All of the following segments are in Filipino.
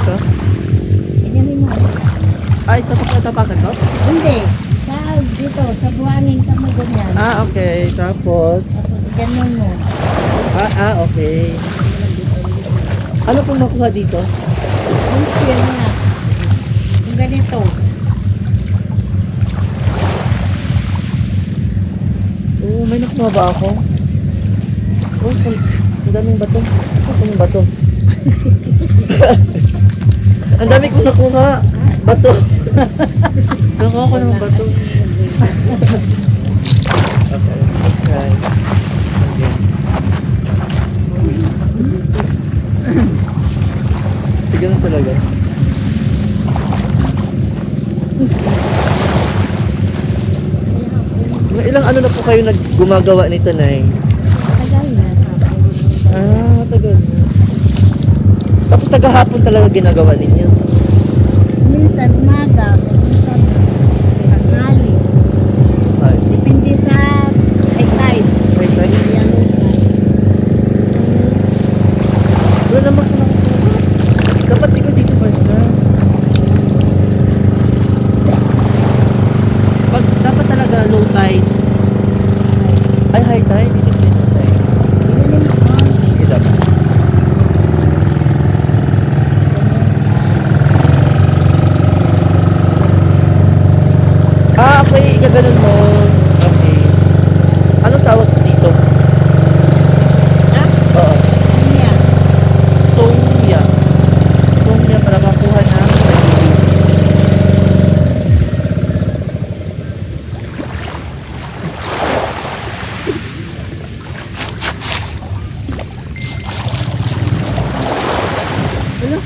ito? Ganyan mo. Ay, tapakan to? Hindi. Dito, sa buhangin ka mo ganyan. Ah, okay. Tapos? Tapos ganyan mo. Okay. Ano pong makuha dito? Yung siya nga. Yung ganito. Oh, may nakuha ba ako? Oh, ang daming bato. Ang bato. Ang dami kong nakuha. Bato. Nakuha ko ng bato. Okay. Tignan talaga. Ilang ano na po kayo gumagawa nito, Nay? Tagal na. Tagal na. Tapos tagahapon talaga ginagawa ninyo? Minsan umaga, minsan tanghali. Ay. Depende sa high tide. High tide? Yan. Wala naman ko nakuha. Dapat di ko dito ba siya? Dapat talaga low tide. Ay, high tide? Dito dito tide. Sige, dapat. Okay, igaganon mo. Okay. Anong tawag dito? Ha? Oo. Yan. Soya. Soya para makuha ng pag-ibig. Wala.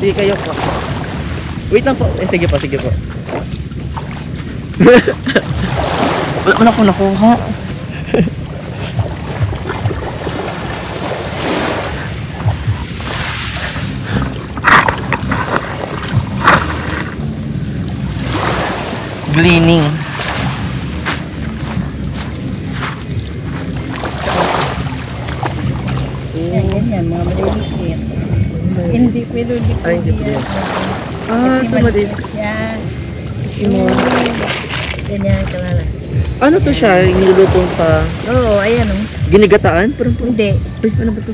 Sige kayo po. Wait lang po. Sige po, sige po. Wala man ako nakuha. Gleaning. Yan, mga maliliit. Hindi pwede di Ay, hindi pwede. Kasi So maliit. siya. Small. Ganyan kalala. Ano to siya? Nilulutong pa? Oo, ayan o. Ginigataan? Parang Hindi. Ay, ano ba to?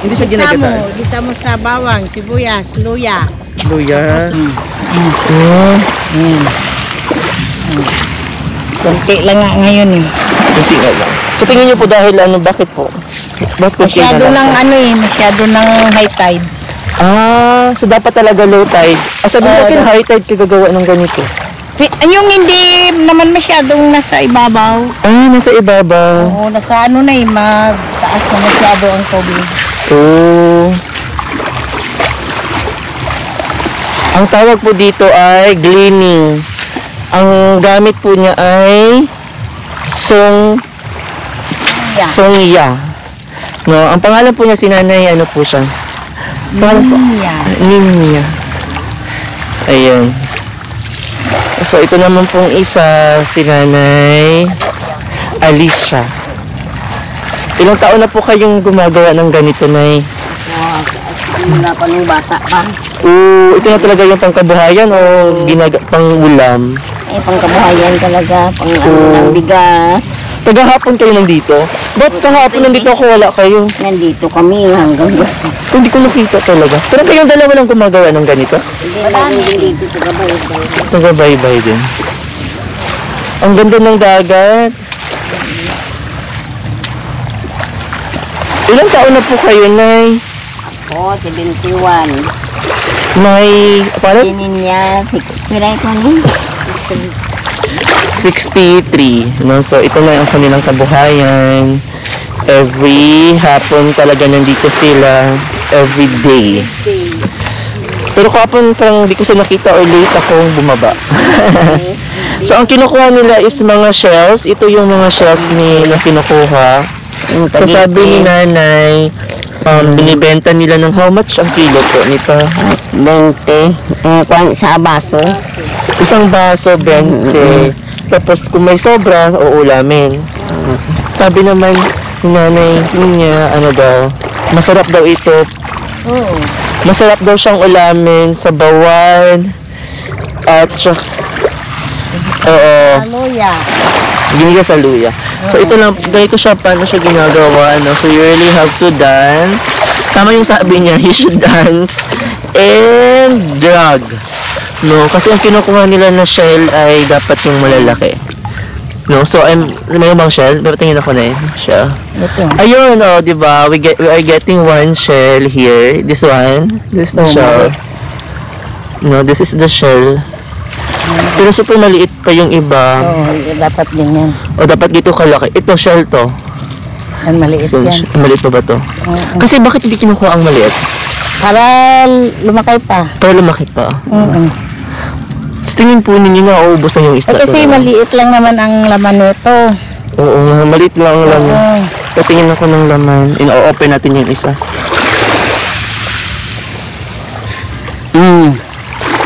Hindi siya ginigataan. Gisa mo sa bawang, sibuyas, luya. Luya. Kunti lang nga ngayon eh. Kunti nga lang. So tingin niyo po dahil ano, bakit po? Bakit kunti Masyado na lang? ng ano eh, masyado ng high tide. So dapat talaga low tide. Sabi mo akin, high tide kagagawa ng ganito. Yung hindi naman masyadong nasa ibabaw. Nasa ibabaw. Oo, nasa ano na eh, mataas na masyado ang tubig. Ang tawag po dito ay gleaning. Ang gamit po niya ay Songya. No, ang pangalan po niya si Nanay, ano po siya? Ninya. Ayan. So ito naman pong isa, si Nanay Alicia. Ilang taon na po kayong gumagawa ng ganito, Nay? Wala pa nung bata pa. Ito na talaga yung pangkabuhayan o pang-ulam? Pangkabuhayan talaga, pang ng bigas. Tagahapon kayo nandito? Ba't kahapon nandito ako wala kayo? Nandito kami hanggang Hindi ko nakita talaga. Pero kayong dalawa lang gumagawa ng ganito? hindi dito tagabaybay. Tagabaybay din. Ang ganda ng dagat. Ilang taon na po kayo, Nay? Ako, 71. Nay, paano? Sinin niya, 63. No? So, ito na ang kanilang kabuhayan. Every hapon talaga nandito sila. Every day. Pero kapon parang hindi ko siya nakita or late akong bumaba. So, ang kinukuha nila is mga shells. Ito yung mga shells na kinukuha. So, sabi ni Nanay, binibenta nila ng how much ang kilo po nito? 20. Sa baso. Isang baso, 20. Tapos kung may sobra, uulamin. Sabi naman, yung nanay niya, ano daw, masarap daw ito. Oo. Masarap daw siyang ulamin sa bawan. At saka, oo, Haluya. giniga sa luya. So ito lang, ganito siya, paano siya ginagawa, no? So you really have to dance. Tama yung sabi niya, you should dance and drag. No, kasi ang kinukuha nila na shell ay dapat yung malalaki. No, so may bang shell? Tingin ako na shell. Ito. Ayun, oh, di ba? We are getting one shell here. This one. This is the shell. No, this is the shell. Pero super maliit pa yung iba. Oo, dapat ganyan. O dapat dito kalaki. Ito shell to. Ang maliit So, yan. maliit pa ba to? Oo. Kasi bakit hindi kinukuha ang maliit? Para lumakay pa. Para lumaki pa. Oo. Sa tingin po ninyo na uubos na yung isda. Kasi to, no? maliit lang naman ang laman nito. Oo nga, maliit lang ang laman. Oo. Patingin ako ng laman. Ino-open natin yung isa.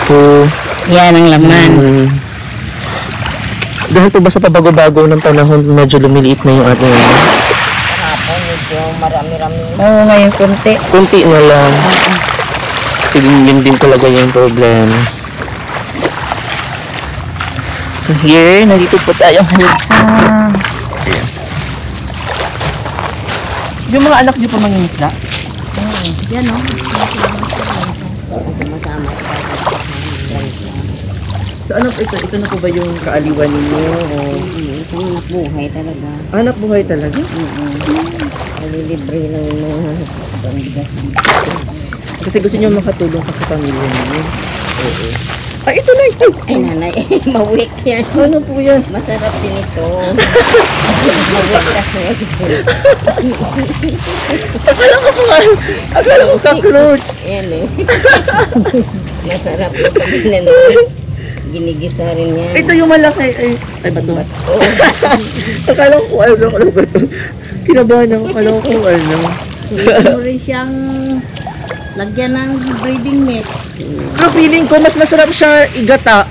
So, Yan ang laman. dahil po ba sa pabago-bago ng panahon, medyo lumiliit na yung ating Kahapon, medyo marami-rami. Oo, ngayon kunti. kunti na lang. Kasi yun din talaga yung problema. So here, nandito po tayo sa... Yung mga anak niyo po mangingisda? Yan o. So ano po ito? Ito na po ba yung kaaliwan ninyo? O... Ito ang buhay talaga. Anak buhay talaga? Alilibre lang yung mga bigas. Kasi gusto niyo makatulong pa sa pamilya niyo. Oo. Ay, ito na ito! Ay nanay, mawik yan. Ano po yan? Masarap din ito. Mawik kasi. Akala ko cockroach! Yan eh. Masarap ito din. Ginigisa rin yan. Ito yung malaki. Ay bato. Oo. Akala ko ano ba ito? Kinabahan ako. Akala ko ano. Pwede mo rin siyang lagyan ng breeding net. Pero feeling ko mas masarap siya igata.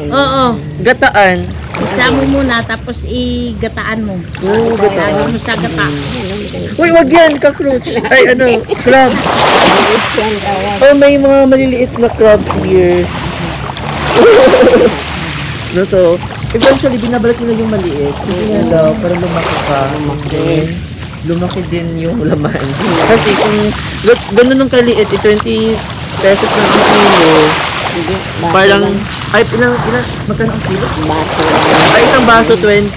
Oo. Gataan. Isama mo muna tapos igataan mo. Oo, gataan. Lagyan mo sa gata. Uy, wag yan, cockroach. Ay, ano, crabs. Oh, may mga maliliit na crabs here. No, so, eventually, binabalik nila yung maliit. Kasi nga daw, para lumaki pa. Lumaki din yung laman. Kasi kung ganun nung kaliit, 20 pesos na ang kilo, parang, ay, magkano ang kilo? Baso. Ay, isang baso 20,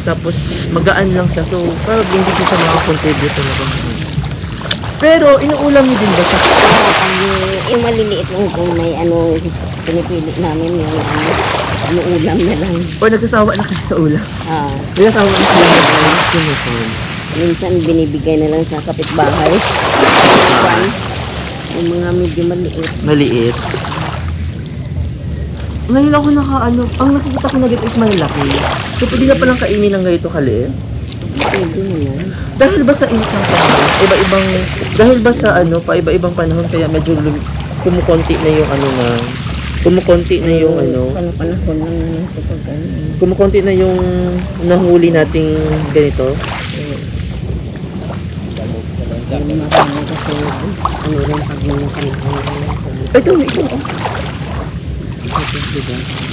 tapos magaan lang siya. So, parang hindi siya makakontribute talaga. Pero, inuulam niyo din ba siya? Yung maliliit lang kung may ano, pinipilit namin yung ano ulam na lang. O, nagsasawa na kayo sa ulam? Nagsasawa na kayo sa ulam? Minsan binibigay na lang sa kapitbahay. Minsan, yung mga medyo maliit. Maliit. Ngayon ako ang nakikita ko na dito is malaki. So, pwede na palang kainin ng ganito kaliit? Pwede naman. Dahil ba sa init ng panahon, dahil ba sa iba-ibang panahon, kaya medyo kumukonti na yung Panahon lang naman sa pagkain. kumukonti na yung nahuli nating ganito. Yan marami kasi ano rin pag yung kanina. Ito.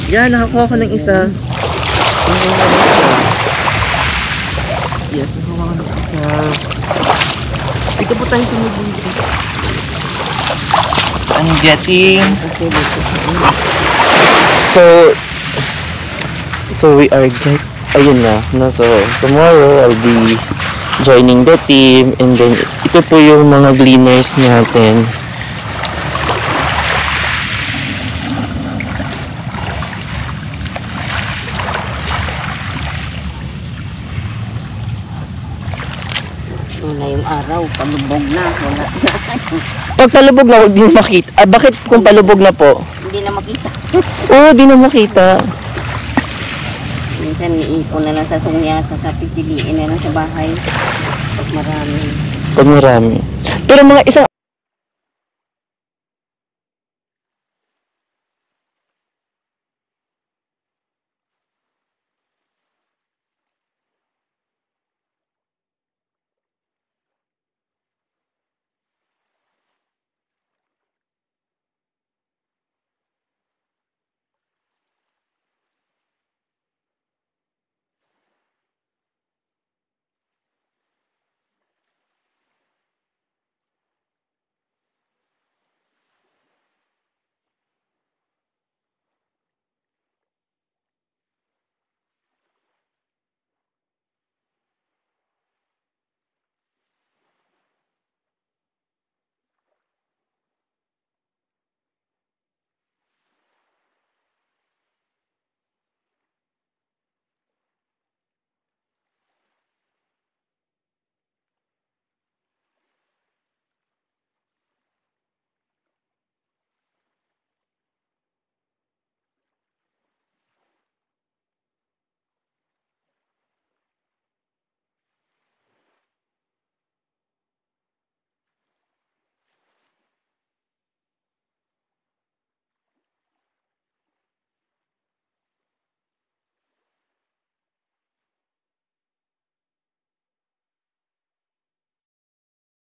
Yan, nakakuha ko ng isa. Yes, nakakuha ko ng isa. Dito po tayo sa mag-video. So, I'm getting... So we are ayun na. So, tomorrow I'll be joining the team, and then ito po yung mga gleaners natin. Wala yung araw, palubog na. Wala. Pag palubog na, hindi na makita. Bakit kung palubog na po? Hindi na makita. Oo, di na makita. Minsan iipon na lang sa sungyasa, sa pipiliin na lang sa bahay. Pag marami. Pag marami. Pero mga isang